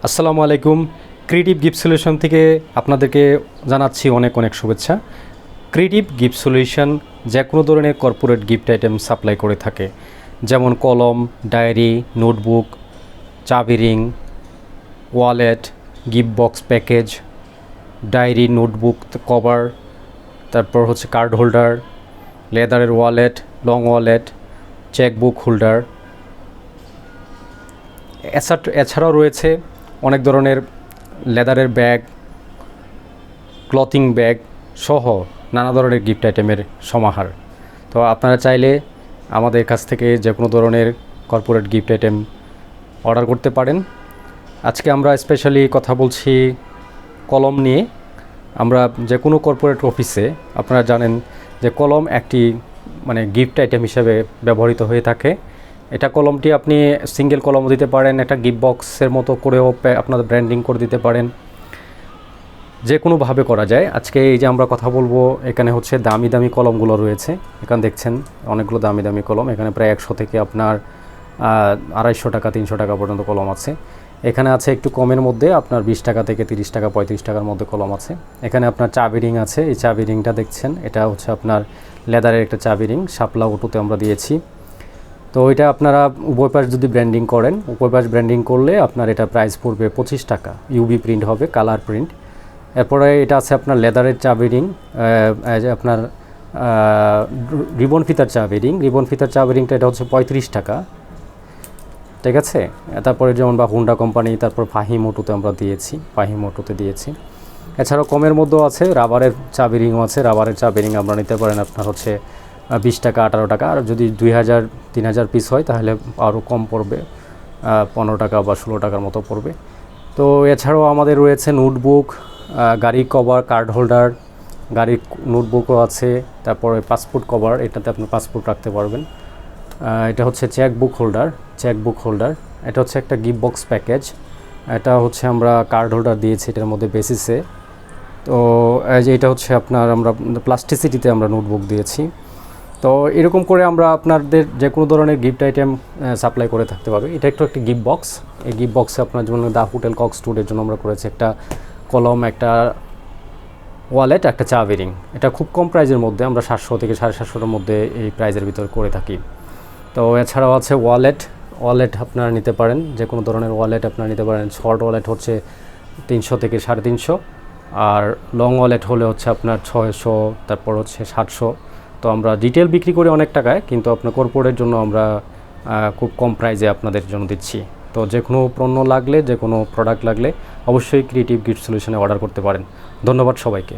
আসসালামু আলাইকুম। Creative gift solution থেকে আপনাদেরকে জানাচ্ছি অনেক অনেক শুভেচ্ছা। ক্রিয়েটিভ গিফট সলিউশন যে কোনো ধরনের কর্পোরেট গিফট আইটেম সাপ্লাই করে থাকে, যেমন কলম, ডায়েরি, নোটবুক, চাবি ring, wallet, gift box package, diary, notebook cover, তারপর হচ্ছে কার্ড হোল্ডার, লেদারের wallet, long wallet, chequebook holder. এছাড়াও রয়েছে অনেক ধরনের লেদারের ব্যাগ, ক্লথিং ব্যাগ সহ নানা ধরনের গিফট আইটেমের সমাহার। তো আপনারা চাইলে আমাদের কাছ থেকে যে কোনো ধরনের কর্পোরেট গিফট আইটেম অর্ডার করতে পারেন। আজকে আমরা স্পেশালি কথা বলছি কলম নিয়ে। আমরা যে কোনো কর্পোরেট অফিসে আপনারা জানেন যে কলম একটি গিফট আইটেম হিসেবে ব্যবহৃত হয়ে থাকে। এটা কলমটি আপনি সিঙ্গেল কলমও দিতে পারেন, একটা গিফট বক্সের মতো করেও আপনাদের ব্র্যান্ডিং করে দিতে পারেন, যে কোনোভাবে করা যায়। আজকে এই যে আমরা কথা বলবো, এখানে হচ্ছে দামি দামি কলমগুলো রয়েছে। এখানে দেখছেন অনেকগুলো দামি দামি কলম, এখানে প্রায় 100 থেকে আপনার 250 টাকা 300 টাকা পর্যন্ত কলম আছে। এখানে আছে একটু কমের মধ্যে আপনার 20 টাকা থেকে 30 টাকা 35 টাকার মধ্যে কলম আছে। এখানে আপনার চাবি রিং আছে, এই চাবি রিংটা দেখছেন, এটা হচ্ছে আপনার লেদারের একটা চাবি রিং, শাপলা অটোতে আমরা দিয়েছি। তো এটা আপনারা উভয় পাশ যদি ব্র্যান্ডিং করেন, উভয় পাশ ব্র্যান্ডিং করলে আপনার এটা প্রাইস পড়বে 25 টাকা। ইউবি প্রিন্ট হবে, কালার প্রিন্ট। এরপরে এটা আছে আপনার লেদারের চাবি রিং, আপনার রিবন ফিতার চাবি রিং। রিবন ফিতার চাবি রিংটা এটা হচ্ছে 35 টাকা, ঠিক আছে। তারপরে যেমন বা হুন্ডা কোম্পানি, তারপর ফাহিম অটোতে আমরা দিয়েছি, ফাহিম অটোতে দিয়েছি। এছাড়াও কমের মধ্যেও আছে, রাবারের চাবি রিংও আছে। রাবারের চাবি রিং আমরা নিতে পারেন আপনার হচ্ছে 20 টাকা 18 টাকা, আর যদি 2000-3000 পিস হয় তাহলে আরও কম পড়বে, 15 টাকা বা 16 টাকার মতো পড়বে। তো এছাড়াও আমাদের রয়েছে নোটবুক, গাড়ি কভার, কার্ড হোল্ডার, গাড়ির নোটবুকও আছে। তারপরে পাসপোর্ট কভার, এটাতে আপনি পাসপোর্ট রাখতে পারবেন। এটা হচ্ছে চেকবুক হোল্ডার। এটা হচ্ছে একটা গিফট বক্স প্যাকেজ। এটা হচ্ছে আমরা কার্ড হোল্ডার দিয়েছি এটার মধ্যে বেসিসে। তো এটা হচ্ছে আপনার আমরা প্লাস্টিসিটিতে আমরা নোটবুক দিয়েছি। তো এরকম করে আমরা আপনাদের যে কোনো ধরনের গিফট আইটেম সাপ্লাই করে থাকতে পারবে। এটা একটু একটা গিফট বক্স। এই গিফট বক্সে আপনার যেমন দা হোটেল কক্স ট্যুরের জন্য আমরা করেছি একটা কলম, একটা ওয়ালেট, একটা চাবি রিং। এটা খুব কম প্রাইজের মধ্যে, আমরা 700 থেকে 750-এর মধ্যে এই প্রাইজের ভিতর করে থাকি। তো এছাড়াও আছে ওয়ালেট আপনারা নিতে পারেন, যে কোনো ধরনের ওয়ালেট আপনারা নিতে পারেন। শর্ট ওয়ালেট হচ্ছে 300 থেকে 350, আর লং ওয়ালেট হলে হচ্ছে আপনার 600, তারপর হচ্ছে 700। তো আমরা ডিটেল বিক্রি করি অনেক টাকায়, কিন্তু আপনার কর্পোরেটের জন্য আমরা খুব কম প্রাইজে আপনাদের জন্য দিচ্ছি। তো যে কোনো পণ্য লাগলে, যে কোনো প্রোডাক্ট লাগলে অবশ্যই ক্রিয়েটিভ গিফট সলিউশনে অর্ডার করতে পারেন। ধন্যবাদ সবাইকে।